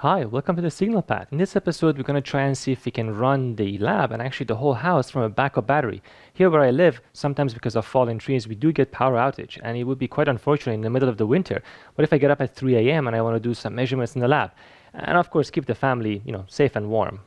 Hi, welcome to the Signal Path. In this episode, we're going to try and see if we can run the lab and actually the whole house from a backup battery. Here where I live, sometimes because of fallen trees, we do get power outage, and it would be quite unfortunate in the middle of the winter. What if I get up at 3 a.m. and I want to do some measurements in the lab? And of course, keep the family, safe and warm.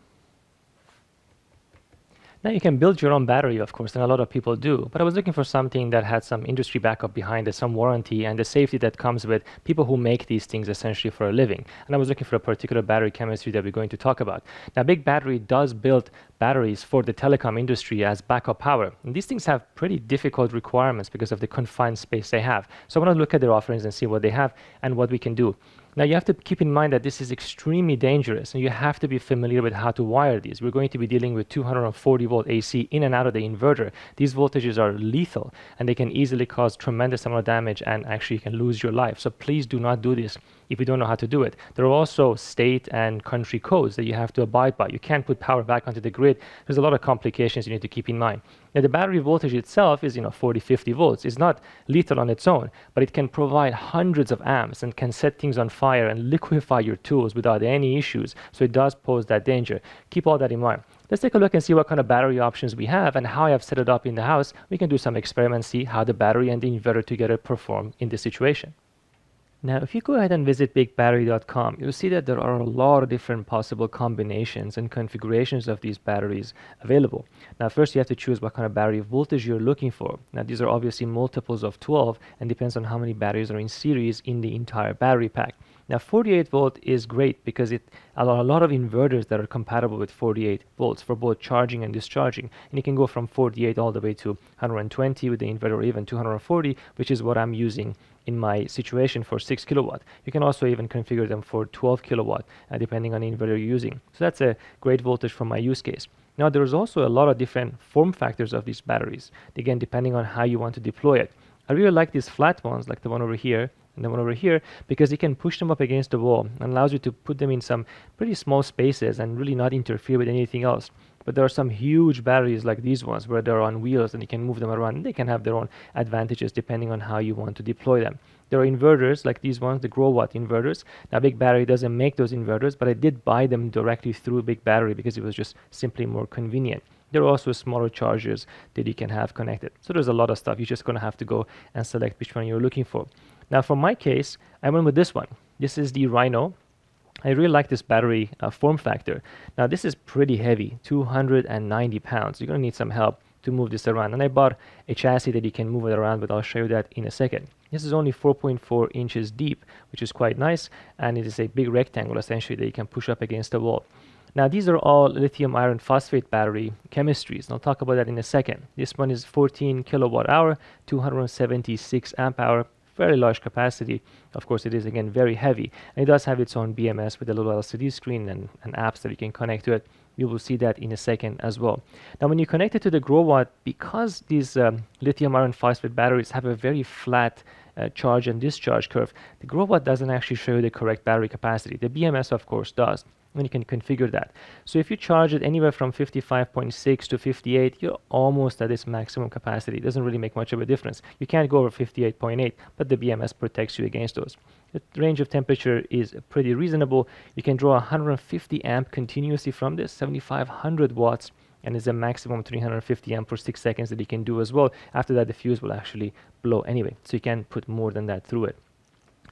Now you can build your own battery, of course, and a lot of people do, but I was looking for something that had some industry backup behind it, some warranty, and the safety that comes with people who make these things essentially for a living. And I was looking for a particular battery chemistry that we're going to talk about. Now, BigBattery does build batteries for the telecom industry as backup power. And these things have pretty difficult requirements because of the confined space they have. So I want to look at their offerings and see what they have and what we can do. Now you have to keep in mind that this is extremely dangerous and you have to be familiar with how to wire these. We're going to be dealing with 240 volt AC in and out of the inverter. These voltages are lethal and they can easily cause tremendous amount of damage and actually you can lose your life. So please do not do this if you don't know how to do it. There are also state and country codes that you have to abide by. You can't put power back onto the grid. There's a lot of complications you need to keep in mind. Now the battery voltage itself is 40, 50 volts. It's not lethal on its own, but it can provide hundreds of amps and can set things on fire and liquefy your tools without any issues. So it does pose that danger. Keep all that in mind. Let's take a look and see what kind of battery options we have and how I have set it up in the house. We can do some experiments, see how the battery and the inverter together perform in this situation. Now, if you go ahead and visit BigBattery.com, you'll see that there are a lot of different possible combinations and configurations of these batteries available. Now, first you have to choose what kind of battery voltage you're looking for. Now, these are obviously multiples of 12 and depends on how many batteries are in series in the entire battery pack. Now, 48 volt is great because it allows a lot of inverters that are compatible with 48 volts for both charging and discharging. And you can go from 48 all the way to 120 with the inverter or even 240, which is what I'm using in my situation for 6 kilowatt. You can also even configure them for 12 kilowatt depending on the inverter you're using. So that's a great voltage for my use case. Now there's also a lot of different form factors of these batteries, again depending on how you want to deploy it. I really like these flat ones like the one over here and the one over here because you can push them up against the wall and allows you to put them in some pretty small spaces and really not interfere with anything else. But there are some huge batteries like these ones where they're on wheels and you can move them around and they can have their own advantages depending on how you want to deploy them. There are inverters like these ones, the Growatt inverters. Now BigBattery doesn't make those inverters, but I did buy them directly through BigBattery because it was just simply more convenient. There are also smaller chargers that you can have connected. So there's a lot of stuff. You're just going to have to go and select which one you're looking for. Now for my case, I went with this one. This is the RHINO. I really like this battery form factor. Now this is pretty heavy, 290 pounds. You're going to need some help to move this around. And I bought a chassis that you can move it around, but I'll show you that in a second. This is only 4.4 inches deep, which is quite nice. And it is a big rectangle essentially that you can push up against the wall. Now these are all lithium iron phosphate battery chemistries. And I'll talk about that in a second. This one is 14 kilowatt hour, 276 amp hour. Very large capacity. Of course, it is again very heavy, and it does have its own BMS with a little LCD screen and apps that you can connect to it. You will see that in a second as well. Now, when you connect it to the Growatt, because these lithium iron phosphate batteries have a very flat charge and discharge curve, the Growatt doesn't actually show you the correct battery capacity. The BMS, of course, does. And you can configure that. So if you charge it anywhere from 55.6 to 58, you're almost at its maximum capacity. It doesn't really make much of a difference. You can't go over 58.8, but the BMS protects you against those. The range of temperature is pretty reasonable. You can draw 150 amp continuously from this, 7,500 watts, and it's a maximum 350 amp for 6 seconds that you can do as well. After that, the fuse will actually blow anyway, so you can put more than that through it.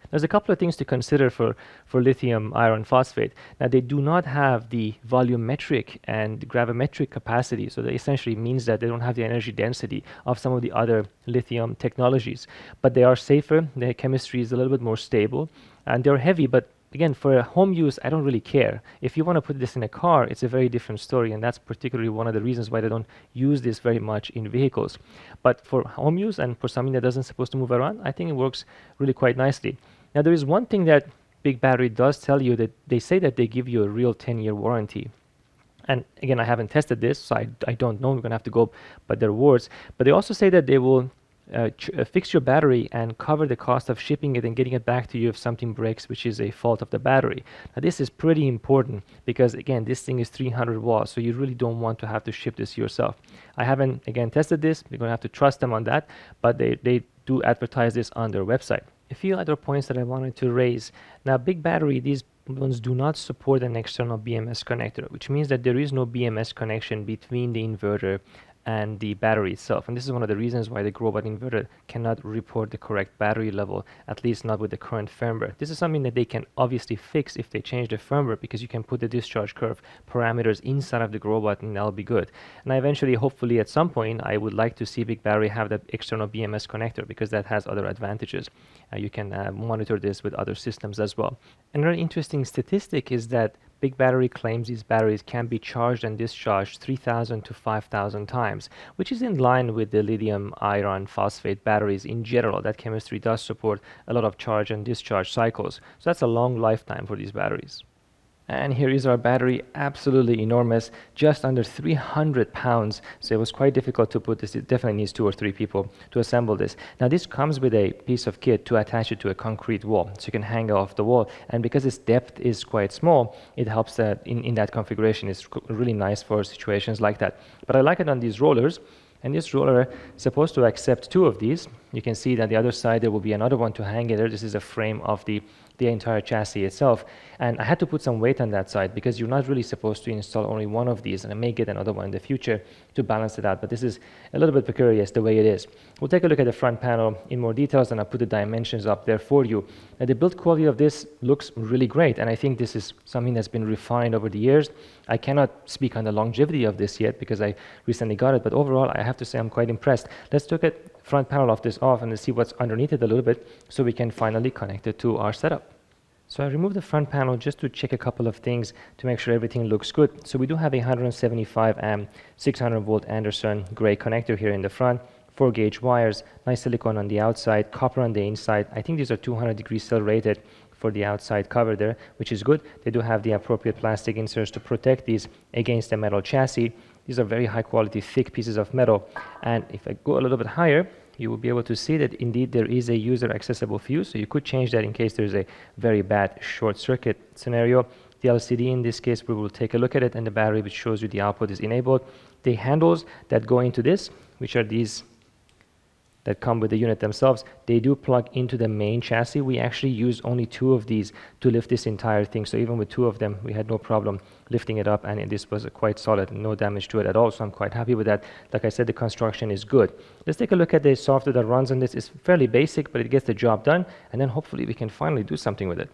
There's a couple of things to consider for lithium iron phosphate. Now, they do not have the volumetric and gravimetric capacity, so that essentially means that they don't have the energy density of some of the other lithium technologies. But they are safer, their chemistry is a little bit more stable, and they're heavy, but again, for home use, I don't really care. If you want to put this in a car, it's a very different story, and that's particularly one of the reasons why they don't use this very much in vehicles. But for home use and for something that doesn't supposed to move around, I think it works really quite nicely. Now, there is one thing that BigBattery does tell you, that they say that they give you a real 10-year warranty. And again, I haven't tested this, so I don't know. We're going to have to go by their words. But they also say that they will fix your battery and cover the cost of shipping it and getting it back to you if something breaks, which is a fault of the battery. Now, this is pretty important because, again, this thing is 300 watts, so you really don't want to have to ship this yourself. I haven't, again, tested this. You're going to have to trust them on that, but they do advertise this on their website. A few other points that I wanted to raise. Now, BigBattery, these ones do not support an external BMS connector, which means that there is no BMS connection between the inverter and the battery itself. And this is one of the reasons why the Growatt inverter cannot report the correct battery level, at least not with the current firmware. This is something that they can obviously fix if they change the firmware, because you can put the discharge curve parameters inside of the Growatt and that'll be good. And eventually, hopefully at some point, I would like to see BigBattery have that external BMS connector, because that has other advantages. You can monitor this with other systems as well. Another interesting statistic is that BigBattery claims these batteries can be charged and discharged 3,000 to 5,000 times, which is in line with the lithium iron phosphate batteries in general. That chemistry does support a lot of charge and discharge cycles. So that's a long lifetime for these batteries. And here is our battery, absolutely enormous, just under 300 pounds. So it was quite difficult to put this. It definitely needs 2 or 3 people to assemble this. Now this comes with a piece of kit to attach it to a concrete wall, so you can hang it off the wall. And because its depth is quite small, it helps that in that configuration. It's really nice for situations like that. But I like it on these rollers. And this roller is supposed to accept 2 of these. You can see that the other side there will be another one to hang it there. This is a frame of the entire chassis itself. And I had to put some weight on that side, because you're not really supposed to install only one of these, and I may get another one in the future to balance it out. But this is a little bit precarious the way it is. We'll take a look at the front panel in more details, and I'll put the dimensions up there for you. Now, the build quality of this looks really great, and I think this is something that's been refined over the years. I cannot speak on the longevity of this yet because I recently got it, but overall I have to say I'm quite impressed. Let's look at front panel of this off and let's see what's underneath it a little bit, so we can finally connect it to our setup. So I removed the front panel just to check a couple of things to make sure everything looks good. So we do have a 175 amp 600 volt Anderson gray connector here in the front, 4 gauge wires, nice silicone on the outside, copper on the inside. I think these are 200 degrees cell rated for the outside cover there, which is good. They do have the appropriate plastic inserts to protect these against the metal chassis. These are very high quality, thick pieces of metal. And if I go a little bit higher, you will be able to see that indeed there is a user accessible fuse. So you could change that in case there's a very bad short circuit scenario. The LCD in this case, we will take a look at it, and the battery which shows you the output is enabled. The handles that go into this, which are these that come with the unit themselves, they do plug into the main chassis. We actually use only 2 of these to lift this entire thing. So even with 2 of them, we had no problem lifting it up, and this was quite solid and no damage to it at all. So I'm quite happy with that. Like I said, the construction is good. Let's take a look at the software that runs on this. It's fairly basic, but it gets the job done. And then hopefully we can finally do something with it.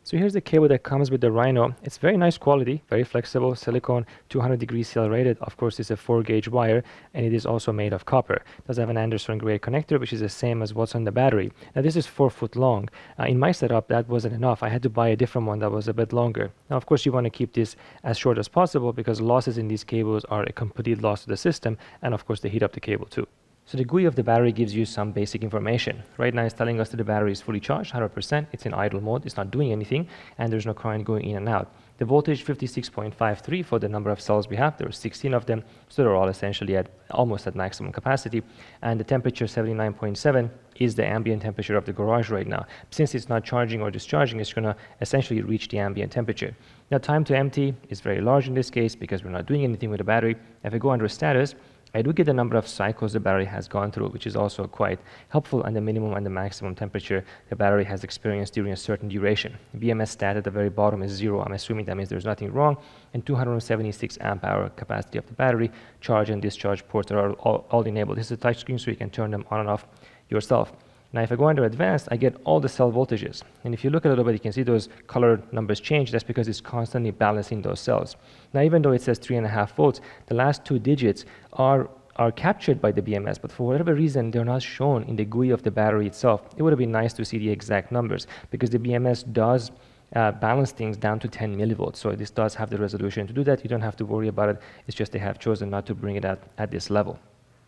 So here's the cable that comes with the RHINO. It's very nice quality, very flexible, silicone, 200 degrees cell rated. Of course, it's a 4 gauge wire, and it is also made of copper. It does have an Anderson gray connector, which is the same as what's on the battery. Now this is 4 foot long. In my setup, that wasn't enough. I had to buy a different one that was a bit longer. Now, of course, you want to keep this as short as possible, because losses in these cables are a complete loss to the system, and of course, they heat up the cable too. So the GUI of the battery gives you some basic information. Right now it's telling us that the battery is fully charged, 100%. It's in idle mode, it's not doing anything, and there's no current going in and out. The voltage 56.53 for the number of cells we have. There are 16 of them, so they're all essentially almost at maximum capacity. And the temperature 79.7 is the ambient temperature of the garage right now. Since it's not charging or discharging, it's going to essentially reach the ambient temperature. Now time to empty is very large in this case because we're not doing anything with the battery. If I go under status, I do get the number of cycles the battery has gone through, which is also quite helpful, and the minimum and the maximum temperature the battery has experienced during a certain duration. BMS stat at the very bottom is 0. I'm assuming that means there's nothing wrong. And 276 amp hour capacity of the battery. Charge and discharge ports are all enabled. This is a touch screen, so you can turn them on and off yourself. Now, if I go under advanced, I get all the cell voltages. And if you look a little bit, you can see those colored numbers change. That's because it's constantly balancing those cells. Now, even though it says 3.5 volts, the last 2 digits are captured by the BMS, but for whatever reason, they're not shown in the GUI of the battery itself. It would have been nice to see the exact numbers, because the BMS does balance things down to 10 millivolts. So this does have the resolution to do that. You don't have to worry about it. It's just they have chosen not to bring it out at this level.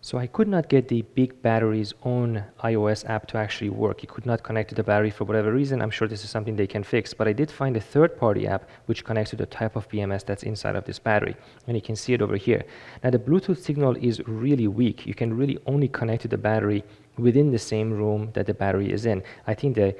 So I could not get the BigBattery's own iOS app to actually work. It could not connect to the battery for whatever reason. I'm sure this is something they can fix, but I did find a third-party app which connects to the type of BMS that's inside of this battery, and you can see it over here. Now the Bluetooth signal is really weak. You can really only connect to the battery within the same room that the battery is in. I think the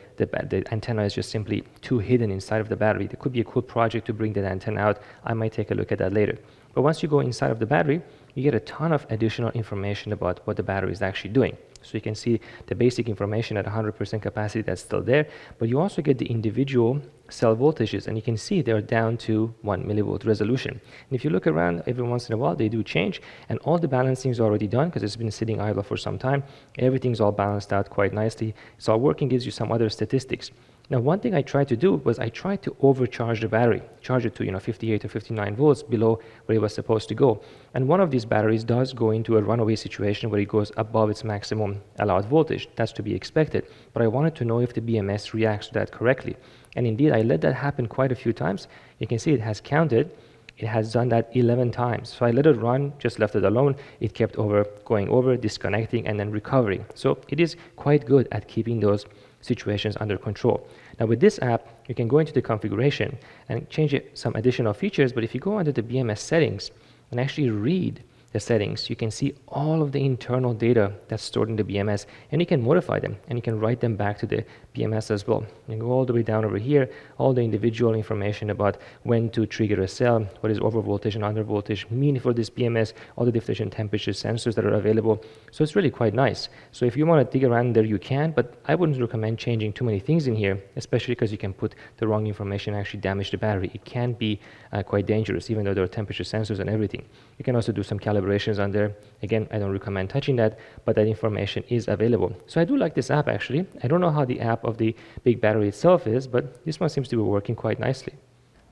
antenna is just simply too hidden inside of the battery. There could be a cool project to bring that antenna out. I might take a look at that later. But once you go inside of the battery, you get a ton of additional information about what the battery is actually doing. So you can see the basic information at 100% capacity that's still there, but you also get the individual cell voltages, and you can see they're down to 1 millivolt resolution. And if you look around, every once in a while they do change, and all the balancing is already done because it's been sitting idle for some time. Everything's all balanced out quite nicely. It's all working, gives you some other statistics. Now, one thing I tried to do was I tried to overcharge the battery, charge it to 58 or 59 volts below where it was supposed to go. And one of these batteries does go into a runaway situation where it goes above its maximum allowed voltage. That's to be expected. But I wanted to know if the BMS reacts to that correctly. And indeed, I let that happen quite a few times. You can see it has counted. It has done that 11 times. So I let it run, just left it alone. It kept going over, disconnecting, and then recovering. So it is quite good at keeping those situations under control. Now with this app, you can go into the configuration and change some additional features, but if you go under the BMS settings and actually read the settings, you can see all of the internal data that's stored in the BMS, and you can modify them and you can write them back to the BMS as well. You go all the way down over here, all the individual information about when to trigger a cell, what is over voltage and under voltage mean for this BMS, all the different temperature sensors that are available. So it's really quite nice. So if you want to dig around there, you can, but I wouldn't recommend changing too many things in here, especially because you can put the wrong information and actually damage the battery. It can be quite dangerous, even though there are temperature sensors and everything. You can also do some calibrations on there. Again, I don't recommend touching that, but that information is available. So I do like this app actually. I don't know how the app of the BigBattery itself is, but this one seems to be working quite nicely.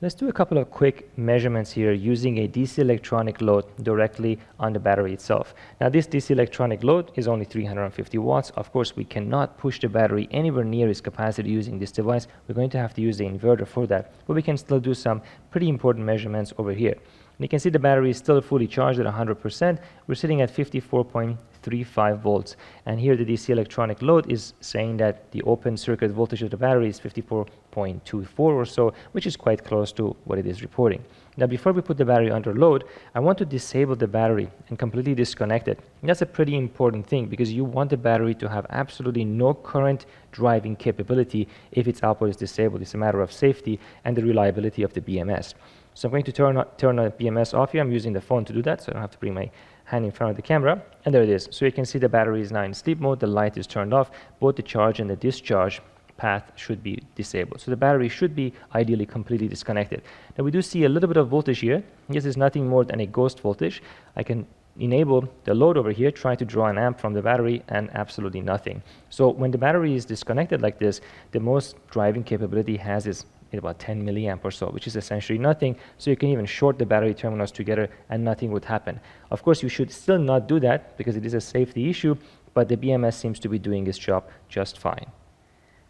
Let's do a couple of quick measurements here using a DC electronic load directly on the battery itself. Now this DC electronic load is only 350 watts. Of course, we cannot push the battery anywhere near its capacity using this device. We're going to have to use the inverter for that, but we can still do some pretty important measurements over here. And you can see the battery is still fully charged at 100%. We're sitting at 54.35 volts. And here the DC electronic load is saying that the open circuit voltage of the battery is 54.24 or so, which is quite close to what it is reporting. Now, before we put the battery under load, I want to disable the battery and completely disconnect it. And that's a pretty important thing because you want the battery to have absolutely no current driving capability if its output is disabled. It's a matter of safety and the reliability of the BMS. So I'm going to turn the BMS off here. I'm using the phone to do that, so I don't have to bring my hand in front of the camera. And there it is. So you can see the battery is now in sleep mode. The light is turned off. Both the charge and the discharge path should be disabled. So the battery should be ideally completely disconnected. Now we do see a little bit of voltage here. This is nothing more than a ghost voltage. I can enable the load over here, try to draw an amp from the battery, and absolutely nothing. So when the battery is disconnected like this, the most driving capability has is about 10 milliamp or so, which is essentially nothing. So you can even short the battery terminals together and nothing would happen. Of course, you should still not do that because it is a safety issue, but the BMS seems to be doing its job just fine.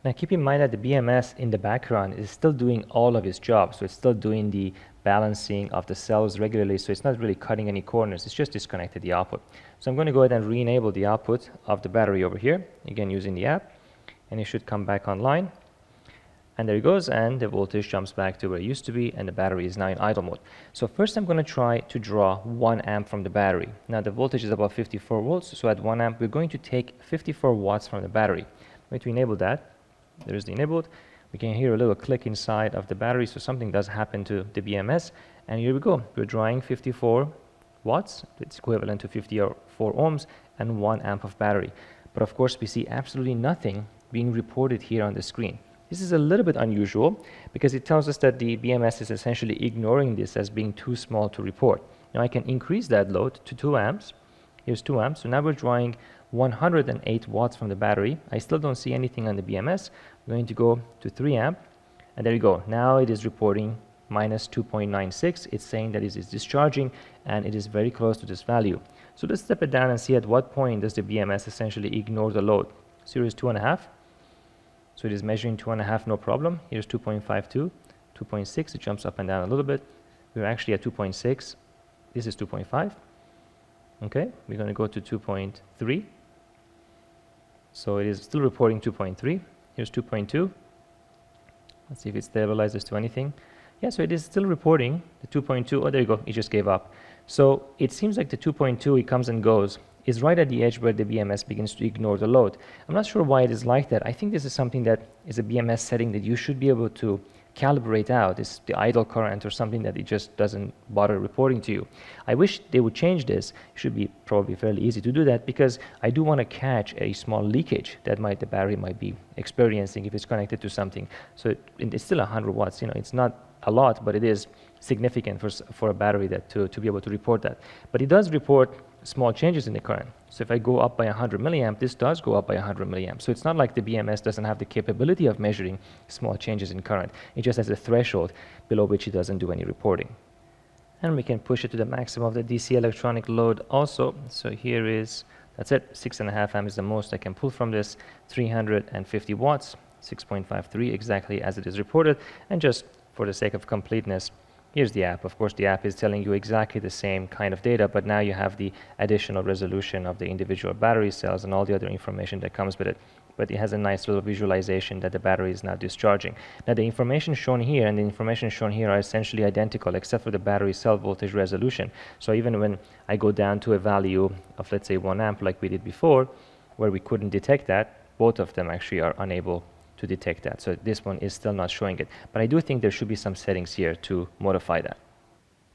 Now keep in mind that the BMS in the background is still doing all of its job. So it's still doing the balancing of the cells regularly. So it's not really cutting any corners. It's just disconnected the output. So I'm going to go ahead and re-enable the output of the battery over here, again using the app, and it should come back online. And there it goes, and the voltage jumps back to where it used to be, and the battery is now in idle mode. So first I'm going to try to draw 1 amp from the battery. Now the voltage is about 54 volts, so at 1 amp we're going to take 54 watts from the battery. I'm going to enable that. There's the enabled. We can hear a little click inside of the battery, so something does happen to the BMS. And here we go. We're drawing 54 watts. It's equivalent to 54 ohms and 1 amp of battery. But of course we see absolutely nothing being reported here on the screen. This is a little bit unusual because it tells us that the BMS is essentially ignoring this as being too small to report. Now I can increase that load to 2 amps. Here's 2 amps. So now we're drawing 108 watts from the battery. I still don't see anything on the BMS. I'm going to go to 3 amp. And there you go. Now it is reporting minus 2.96. It's saying that it is discharging and it is very close to this value. So let's step it down and see at what point does the BMS essentially ignore the load. So here's 2.5. So it is measuring 2.5, no problem. Here's 2.52, 2.6. It jumps up and down a little bit. We're actually at 2.6. This is 2.5. Okay, we're going to go to 2.3. So it is still reporting 2.3. Here's 2.2. Let's see if it stabilizes to anything. Yeah, so it is still reporting the 2.2. Oh, there you go. It just gave up. So it seems like the 2.2, it comes and goes, is right at the edge where the BMS begins to ignore the load. I'm not sure why it is like that. I think this is something that is a BMS setting that you should be able to calibrate out is the idle current or something that it just doesn't bother reporting to you. I wish they would change this. It should be probably fairly easy to do that, because I do want to catch a small leakage that the battery might be experiencing if it's connected to something. So it's still 100 watts. It's not a lot, but it is significant for a battery that to be able to report that. But it does report small changes in the current. So if I go up by 100 milliamp, this does go up by 100 milliamp. So it's not like the BMS doesn't have the capability of measuring small changes in current. It just has a threshold below which it doesn't do any reporting. And we can push it to the maximum of the DC electronic load also. So here is, that's it, 6.5 amps is the most I can pull from this, 350 watts, 6.53 exactly as it is reported. And just for the sake of completeness, here's the app. Of course, the app is telling you exactly the same kind of data, but now you have the additional resolution of the individual battery cells and all the other information that comes with it. But it has a nice little visualization that the battery is now discharging. Now, the information shown here and the information shown here are essentially identical, except for the battery cell voltage resolution. So even when I go down to a value of, let's say, 1 amp like we did before, where we couldn't detect that, both of them actually are unable to detect that. So this one is still not showing it. But I do think there should be some settings here to modify that.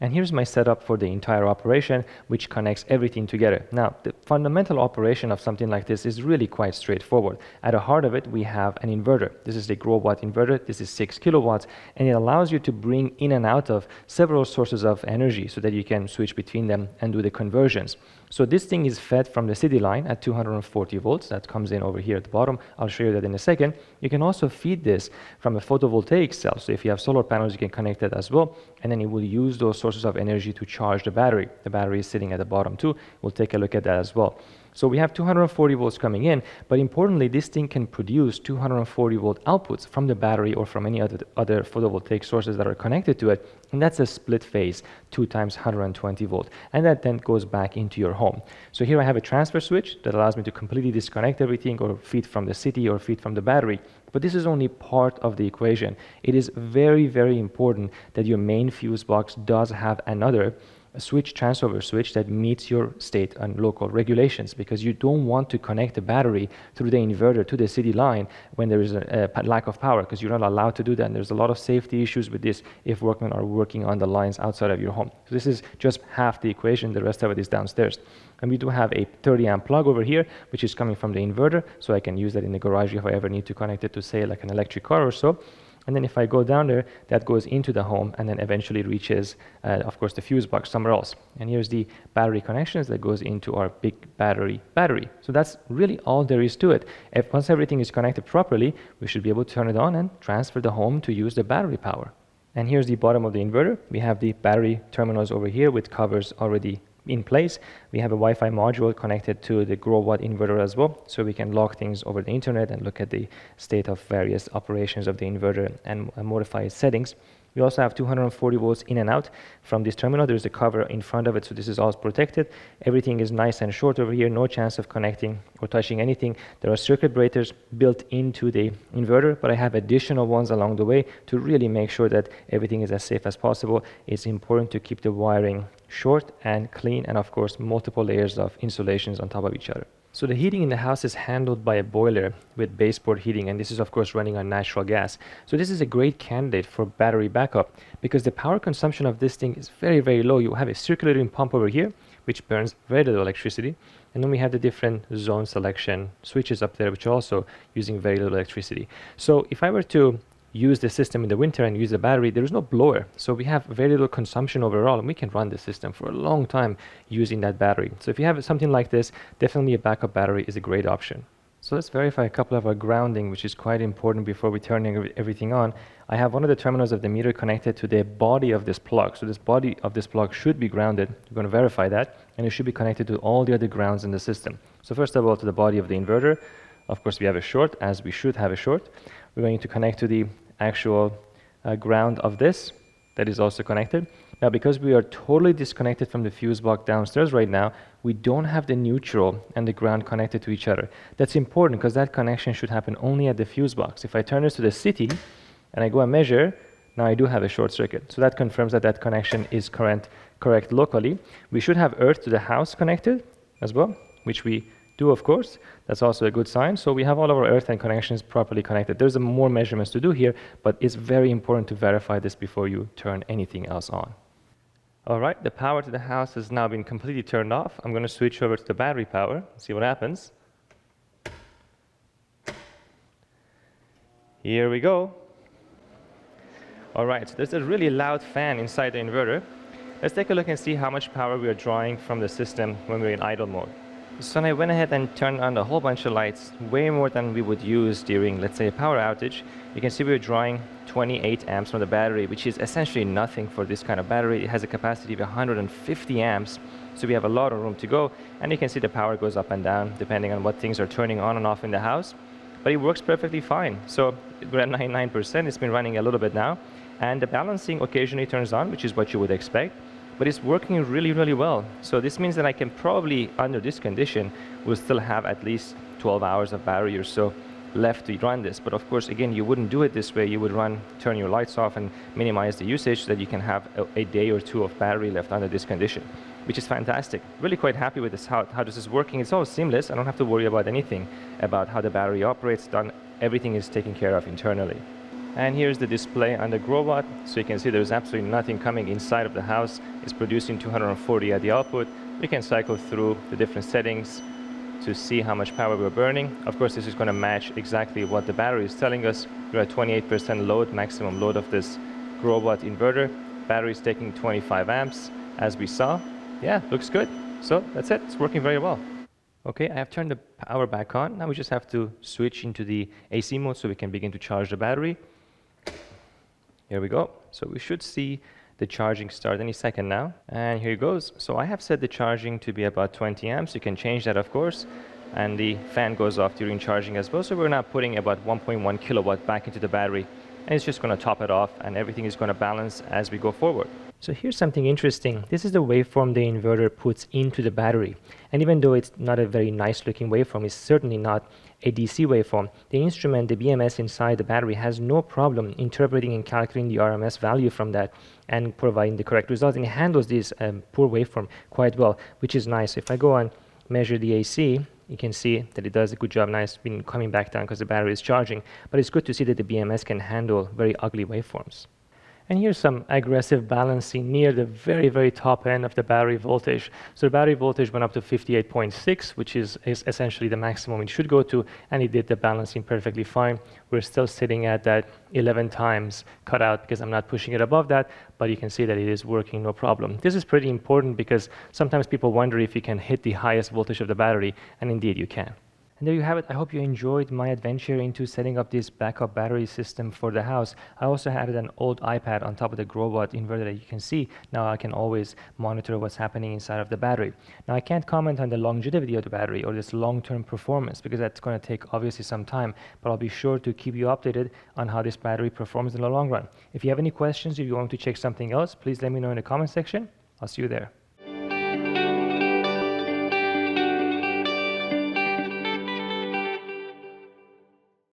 And here's my setup for the entire operation, which connects everything together. Now, the fundamental operation of something like this is really quite straightforward. At the heart of it, we have an inverter. This is the Growatt inverter. This is 6 kilowatts, and it allows you to bring in and out of several sources of energy so that you can switch between them and do the conversions. So this thing is fed from the city line at 240 volts. That comes in over here at the bottom. I'll show you that in a second. You can also feed this from a photovoltaic cell. So if you have solar panels, you can connect that as well. And then it will use those sources of energy to charge the battery. The battery is sitting at the bottom too. We'll take a look at that as well. So we have 240 volts coming in, but importantly, this thing can produce 240 volt outputs from the battery or from any other photovoltaic sources that are connected to it. And that's a split phase, 2 times 120 volt. And that then goes back into your home. So here I have a transfer switch that allows me to completely disconnect everything or feed from the city or feed from the battery. But this is only part of the equation. It is very, very important that your main fuse box does have another switch, transfer switch, that meets your state and local regulations, because you don't want to connect the battery through the inverter to the city line when there is a lack of power, because you're not allowed to do that. And there's a lot of safety issues with this if workmen are working on the lines outside of your home. So this is just half the equation. The rest of it is downstairs. And we do have a 30 amp plug over here, which is coming from the inverter, so I can use that in the garage if I ever need to connect it to, say, like an electric car or so. And then if I go down there, that goes into the home and then eventually reaches, of course, the fuse box somewhere else. And here's the battery connections that goes into our BigBattery battery. So that's really all there is to it. Once everything is connected properly, we should be able to turn it on and transfer the home to use the battery power. And here's the bottom of the inverter. We have the battery terminals over here with covers already in place. We have a Wi-Fi module connected to the Growatt inverter as well, so we can log things over the internet and look at the state of various operations of the inverter and modify its settings. We also have 240 volts in and out from this terminal. There's a cover in front of it, so this is all protected. Everything is nice and short over here, no chance of connecting or touching anything. There are circuit breakers built into the inverter, but I have additional ones along the way to really make sure that everything is as safe as possible. It's important to keep the wiring short and clean, and of course multiple layers of insulations on top of each other. So the heating in the house is handled by a boiler with baseboard heating, and this is of course running on natural gas. So this is a great candidate for battery backup because the power consumption of this thing is very, very low. You have a circulating pump over here which burns very little electricity, and then we have the different zone selection switches up there which are also using very little electricity. So if I were to use the system in the winter and use the battery, there is no blower, so we have very little consumption overall, and we can run the system for a long time using that battery. So if you have something like this, definitely a backup battery is a great option. So let's verify a couple of our grounding, which is quite important before we turn everything on. I have one of the terminals of the meter connected to the body of this plug, so this body of this plug should be grounded. We're going to verify that, and it should be connected to all the other grounds in the system. So first of all, to the body of the inverter. Of course, we have a short, as we should have a short. We're going to connect to the actual ground of this that is also connected. Now, because we are totally disconnected from the fuse box downstairs right now, we don't have the neutral and the ground connected to each other. That's important because that connection should happen only at the fuse box. If I turn this to the city and I go and measure, now I do have a short circuit. So that confirms that that connection is correct locally. We should have earth to the house connected as well, which we do, of course. That's also a good sign. So we have all of our earth and connections properly connected. There's more measurements to do here, but it's very important to verify this before you turn anything else on. All right, the power to the house has now been completely turned off. I'm going to switch over to the battery power, see what happens. Here we go. All right, so there's a really loud fan inside the inverter. Let's take a look and see how much power we are drawing from the system when we're in idle mode. So I went ahead and turned on a whole bunch of lights, way more than we would use during, let's say, a power outage. You can see we're drawing 28 amps from the battery, which is essentially nothing for this kind of battery. It has a capacity of 150 amps, so we have a lot of room to go. And you can see the power goes up and down depending on what things are turning on and off in the house. But it works perfectly fine. So we're at 99%. It's been running a little bit now. And the balancing occasionally turns on, which is what you would expect. But it's working really, really well. So this means that I can probably, under this condition, will still have at least 12 hours of battery or so left to run this. But of course, again, you wouldn't do it this way. You would turn your lights off and minimize the usage so that you can have a day or two of battery left under this condition, which is fantastic. Really quite happy with this, how this is working. It's all seamless. I don't have to worry about anything about how the battery operates. Everything is taken care of internally. And here's the display on the Growatt. So you can see there's absolutely nothing coming inside of the house. It's producing 240 at the output. We can cycle through the different settings to see how much power we're burning. Of course, this is going to match exactly what the battery is telling us. We're at 28% load, maximum load of this Growatt inverter. Battery is taking 25 amps, as we saw. Yeah, looks good. So that's it. It's working very well. Okay, I have turned the power back on. Now we just have to switch into the AC mode so we can begin to charge the battery. Here we go. So we should see the charging start any second now. And here it goes. So I have set the charging to be about 20 amps. You can change that, of course. And the fan goes off during charging as well. So we're now putting about 1.1 kilowatt back into the battery. And it's just going to top it off, and everything is going to balance as we go forward. So here's something interesting. This is the waveform the inverter puts into the battery. And even though it's not a very nice looking waveform, it's certainly not a DC waveform, the instrument, the BMS inside the battery, has no problem interpreting and calculating the RMS value from that and providing the correct results. And it handles this poor waveform quite well, which is nice. If I go and measure the AC, you can see that it does a good job. Now it's been coming back down because the battery is charging. But it's good to see that the BMS can handle very ugly waveforms. And here's some aggressive balancing near the very, very top end of the battery voltage. So the battery voltage went up to 58.6, which is essentially the maximum it should go to, and it did the balancing perfectly fine. We're still sitting at that 11 times cutout because I'm not pushing it above that, but you can see that it is working no problem. This is pretty important because sometimes people wonder if you can hit the highest voltage of the battery, and indeed you can. And there you have it. I hope you enjoyed my adventure into setting up this backup battery system for the house. I also added an old iPad on top of the Growatt inverter that you can see. Now I can always monitor what's happening inside of the battery. Now I can't comment on the longevity of the battery or this long-term performance because that's going to take obviously some time, but I'll be sure to keep you updated on how this battery performs in the long run. If you have any questions, if you want to check something else, please let me know in the comment section. I'll see you there.